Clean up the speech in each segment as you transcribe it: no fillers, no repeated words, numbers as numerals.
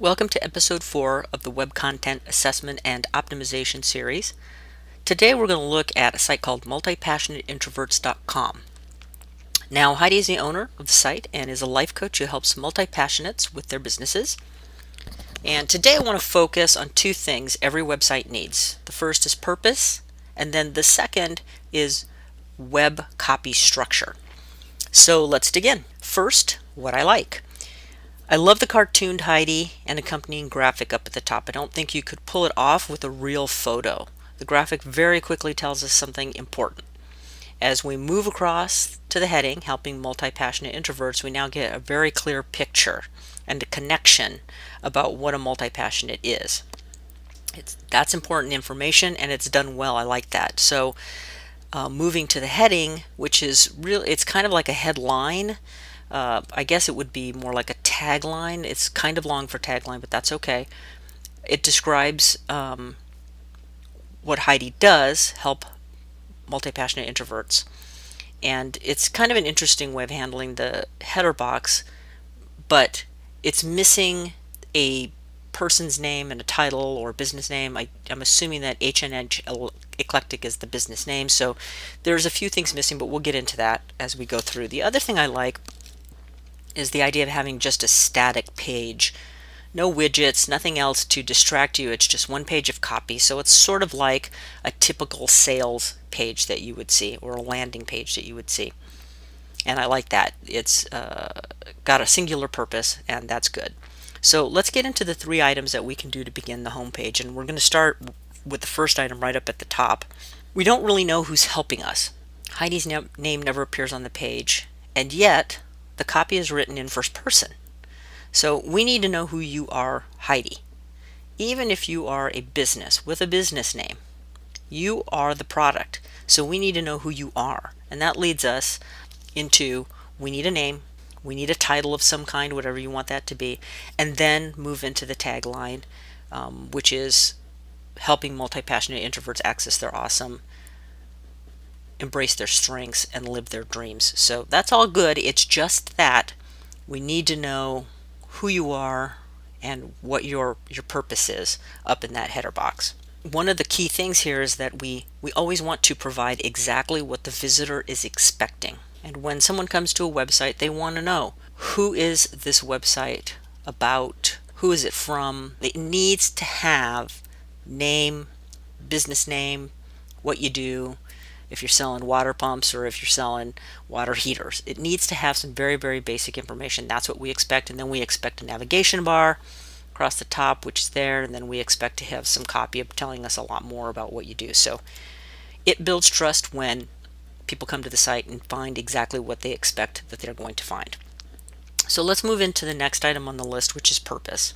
Welcome to episode 4 of the Web Content Assessment and Optimization series. Today we're going to look at a site called multipassionateintroverts.com. Now, Heidi is the owner of the site and is a life coach who helps multi-passionates with their businesses. And today I want to focus on two things every website needs. The first is purpose, and then the second is web copy structure. So let's dig in. First, what I like. I love the cartooned Heidi and accompanying graphic up at the top. I don't think you could pull it off with a real photo. The graphic very quickly tells us something important. As we move across to the heading, helping multi-passionate introverts, we now get a very clear picture and a connection about what a multi-passionate is. That's important information, and it's done well. I like that. So moving to the heading, which is really, it's kind of like a headline. I guess it would be more like a tagline. It's kind of long for tagline, but that's okay. It describes what Heidi does, help multi-passionate introverts. And it's kind of an interesting way of handling the header box, but it's missing a person's name and a title or business name. I'm assuming that H&H Eclectic is the business name, so there's a few things missing, but we'll get into that as we go through. The other thing I like is the idea of having just a static page. No widgets, nothing else to distract you. It's just one page of copy. So it's sort of like a typical sales page that you would see, or a landing page that you would see. And I like that. It's got a singular purpose, and that's good. So let's get into the 3 items that we can do to begin the home page. And we're going to start with the first item right up at the top. We don't really know who's helping us. Heidi's name never appears on the page, and yet the copy is written in first person. So we need to know who you are, Heidi. Even if you are a business with a business name, you are the product. So we need to know who you are. And that leads us into, we need a name, we need a title of some kind, whatever you want that to be, and then move into the tagline, which is helping multi-passionate introverts access their awesome, embrace their strengths, and live their dreams. So that's all good. It's just that we need to know who you are and what your purpose is up in that header box. One of the key things here is that we always want to provide exactly what the visitor is expecting. And when someone comes to a website, they want to know, who is this website about? Who is it from? It needs to have name, business name, what you do, if you're selling water pumps or if you're selling water heaters. It needs to have some very, very basic information. That's what we expect. And then we expect a navigation bar across the top, which is there. And then we expect to have some copy of telling us a lot more about what you do. So it builds trust when people come to the site and find exactly what they expect that they're going to find. So let's move into the next item on the list, which is purpose.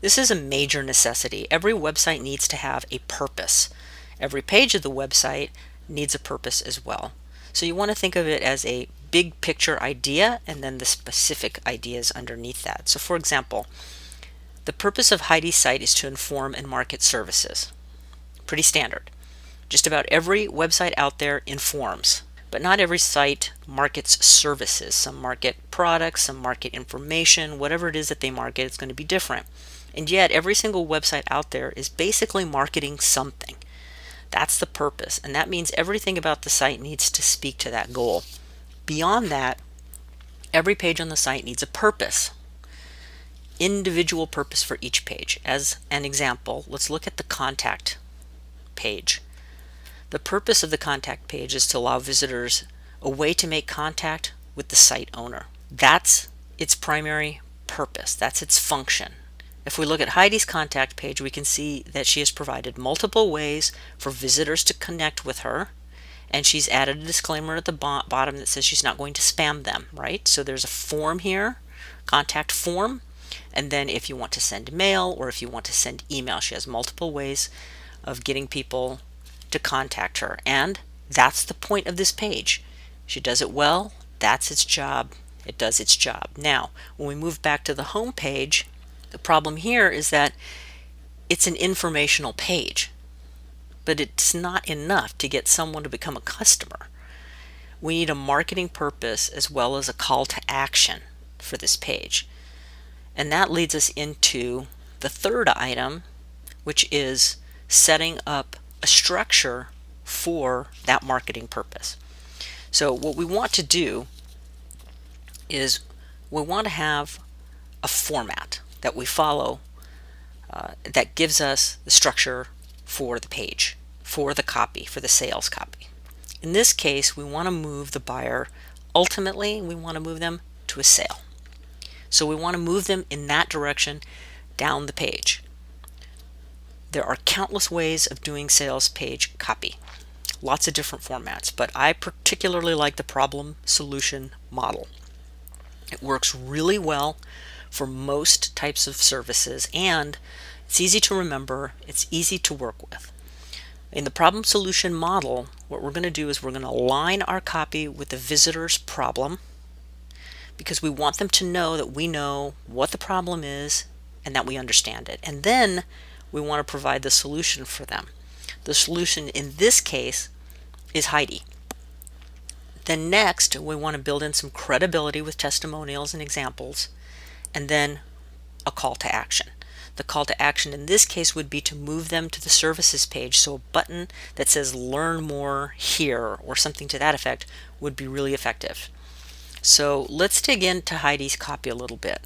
This is a major necessity. Every website needs to have a purpose. Every page of the website needs a purpose as well. So you want to think of it as a big picture idea and then the specific ideas underneath that. So for example, the purpose of Heidi's site is to inform and market services. Pretty standard. Just about every website out there informs, but not every site markets services. Some market products, some market information, whatever it is that they market, it's going to be different. And yet every single website out there is basically marketing something. That's the purpose, and that means everything about the site needs to speak to that goal. Beyond that, every page on the site needs a purpose. Individual purpose for each page. As an example, let's look at the contact page. The purpose of the contact page is to allow visitors a way to make contact with the site owner. That's its primary purpose. That's its function. If we look at Heidi's contact page, we can see that she has provided multiple ways for visitors to connect with her, and she's added a disclaimer at the bottom that says she's not going to spam them, right? So there's a form here, contact form, and then if you want to send mail or if you want to send email, she has multiple ways of getting people to contact her, and that's the point of this page. She does it well. That's its job. It does its job. Now, when we move back to the home page, the problem here is that it's an informational page, but it's not enough to get someone to become a customer. We need a marketing purpose as well as a call to action for this page. And that leads us into the third item, which is setting up a structure for that marketing purpose. So what we want to do is we want to have a format that we follow that gives us the structure for the page, for the copy, for the sales copy. In this case, we want to move the buyer. Ultimately, we want to move them to a sale. So we want to move them in that direction down the page. There are countless ways of doing sales page copy, lots of different formats, but I particularly like the problem solution model. It works really well for most types of services, and it's easy to remember, it's easy to work with. In the problem solution model, what we're going to do is we're going to align our copy with the visitor's problem, because we want them to know that we know what the problem is and that we understand it. And then we want to provide the solution for them. The solution in this case is Heidi. Then next, we want to build in some credibility with testimonials and examples, and then a call to action. The call to action in this case would be to move them to the services page, so a button that says learn more here or something to that effect would be really effective. So let's dig into Heidi's copy a little bit.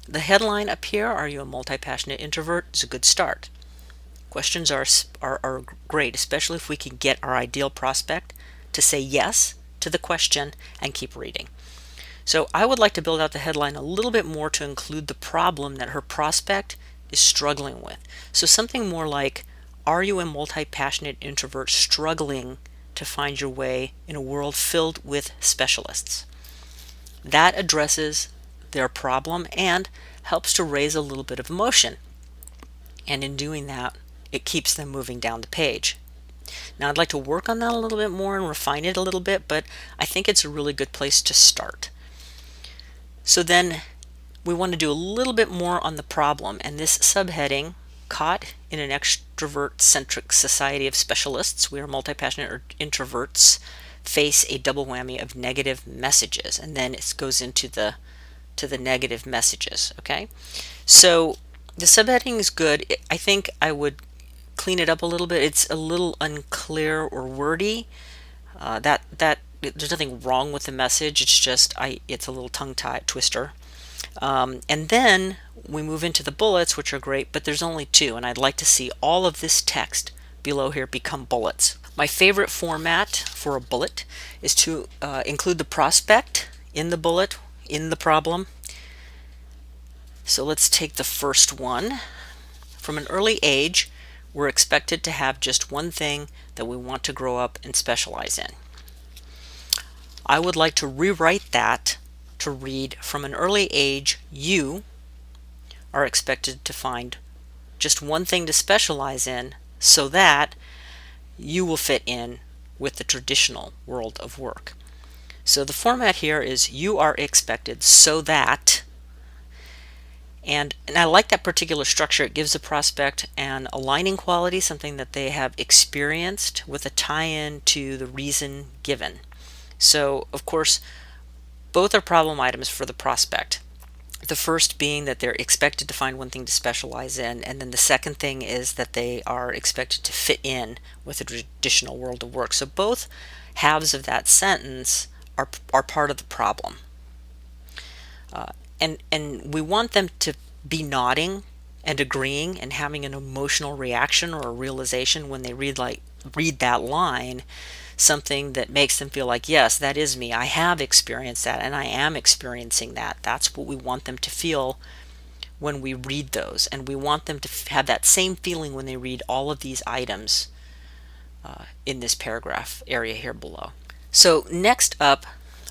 The headline up here, "Are you a multi-passionate introvert?" is a good start. Questions are great, especially if we can get our ideal prospect to say yes to the question and keep reading. So I would like to build out the headline a little bit more to include the problem that her prospect is struggling with. So something more like, "Are you a multi-passionate introvert struggling to find your way in a world filled with specialists?" That addresses their problem and helps to raise a little bit of emotion. And in doing that, it keeps them moving down the page. Now I'd like to work on that a little bit more and refine it a little bit, but I think it's a really good place to start. So then we want to do a little bit more on the problem, and this subheading, "Caught in an extrovert-centric society of specialists, we are multi-passionate introverts face a double whammy of negative messages," and then it goes into the negative messages. Okay, so the subheading is good. I think I would clean it up a little bit. It's a little unclear or wordy. There's nothing wrong with the message. It's just it's a little tongue twister. And then we move into the bullets, which are great, but there's only two, and I'd like to see all of this text below here become bullets. My favorite format for a bullet is to include the prospect in the bullet, in the problem. So let's take the first one. From an early age, we're expected to have just one thing that we want to grow up and specialize in. I would like to rewrite that to read, "From an early age, you are expected to find just one thing to specialize in so that you will fit in with the traditional world of work." So the format here is "you are expected so that," and I like that particular structure. It gives the prospect an aligning quality, something that they have experienced, with a tie-in to the reason given. So of course, both are problem items for the prospect. The first being that they're expected to find one thing to specialize in, and then the second thing is that they are expected to fit in with the traditional world of work. So both halves of that sentence are part of the problem. And we want them to be nodding and agreeing and having an emotional reaction or a realization when they read that line, something that makes them feel like, yes, that is me. I have experienced that and I am experiencing that. That's what we want them to feel when we read those. And we want them to have that same feeling when they read all of these items in this paragraph area here below. So next up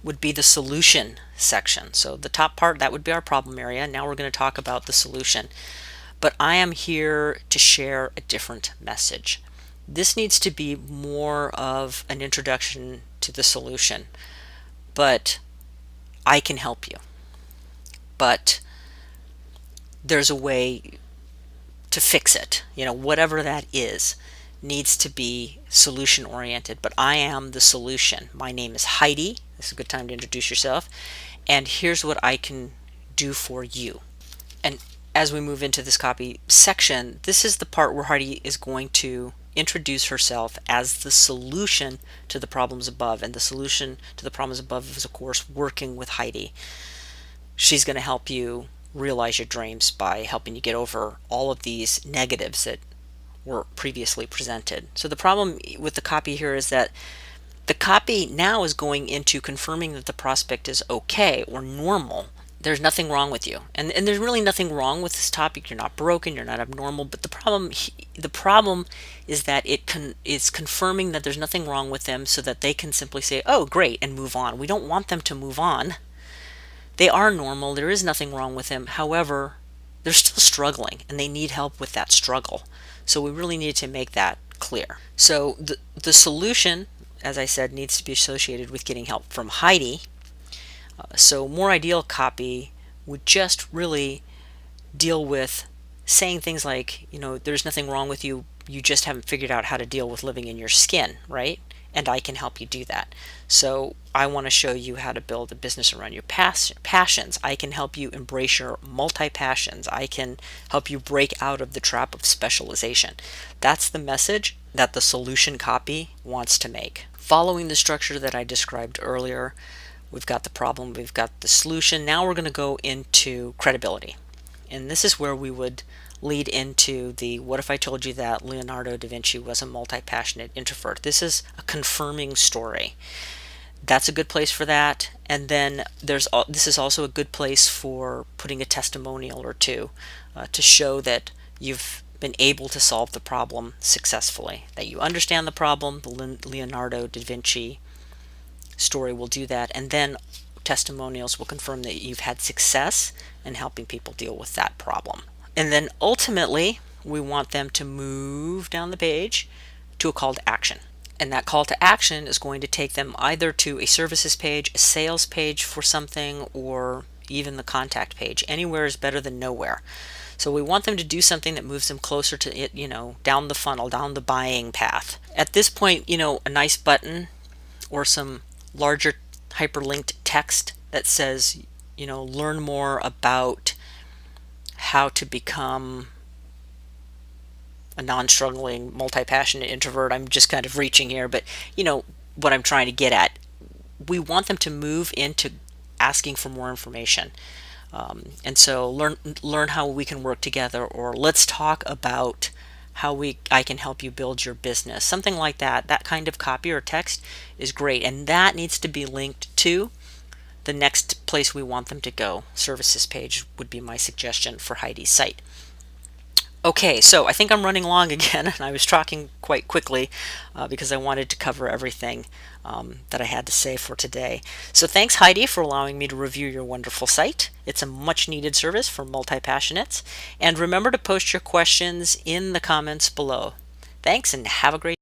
would be the solution section. So the top part, that would be our problem area. Now we're going to talk about the solution. But I am here to share a different message. This needs to be more of an introduction to the solution, but I can help you. But there's a way to fix it. Whatever that is needs to be solution oriented, but I am the solution. My name is Heidi. This is a good time to introduce yourself. And here's what I can do for you. And as we move into this copy section, this is the part where Heidi is going to introduce herself as the solution to the problems above. And the solution to the problems above is, of course, working with Heidi. She's going to help you realize your dreams by helping you get over all of these negatives that were previously presented. So the problem with the copy here is that the copy now is going into confirming that the prospect is okay or normal. There's nothing wrong with you, and there's really nothing wrong with this topic. You're not broken, you're not abnormal, but the problem is that it's confirming that there's nothing wrong with them, so that they can simply say, oh great, and move on. We don't want them to move on. They are normal, there is nothing wrong with them. However, they're still struggling and they need help with that struggle. So we really need to make that clear. So the solution, as I said, needs to be associated with getting help from Heidi. So more ideal copy would just really deal with saying things like, there's nothing wrong with you, you just haven't figured out how to deal with living in your skin, right? And I can help you do that. So I want to show you how to build a business around your passions. I can help you embrace your multi-passions. I can help you break out of the trap of specialization. That's the message that the solution copy wants to make. Following the structure that I described earlier, we've got the problem, we've got the solution. Now we're going to go into credibility. And this is where we would lead into the what if I told you that Leonardo da Vinci was a multi-passionate introvert. This is a confirming story. That's a good place for that. And then this is also a good place for putting a testimonial or two to show that you've been able to solve the problem successfully, that you understand the problem. The Leonardo da Vinci story will do that, and then testimonials will confirm that you've had success in helping people deal with that problem. And then ultimately we want them to move down the page to a call to action, and that call to action is going to take them either to a services page, a sales page for something, or even the contact page. Anywhere is better than nowhere. So we want them to do something that moves them closer to it, down the funnel, down the buying path. At this point, a nice button or some larger hyperlinked text that says, learn more about how to become a non-struggling, multi-passionate introvert. I'm just kind of reaching here, but what I'm trying to get at. We want them to move into asking for more information. And so learn how we can work together, or let's talk about how I can help you build your business. Something like that. That kind of copy or text is great, and that needs to be linked to the next place we want them to go. Services page would be my suggestion for Heidi's site. Okay, so I think I'm running long again, and I was talking quite quickly because I wanted to cover everything that I had to say for today. So thanks, Heidi, for allowing me to review your wonderful site. It's a much needed service for multi-passionates. And remember to post your questions in the comments below. Thanks, and have a great day.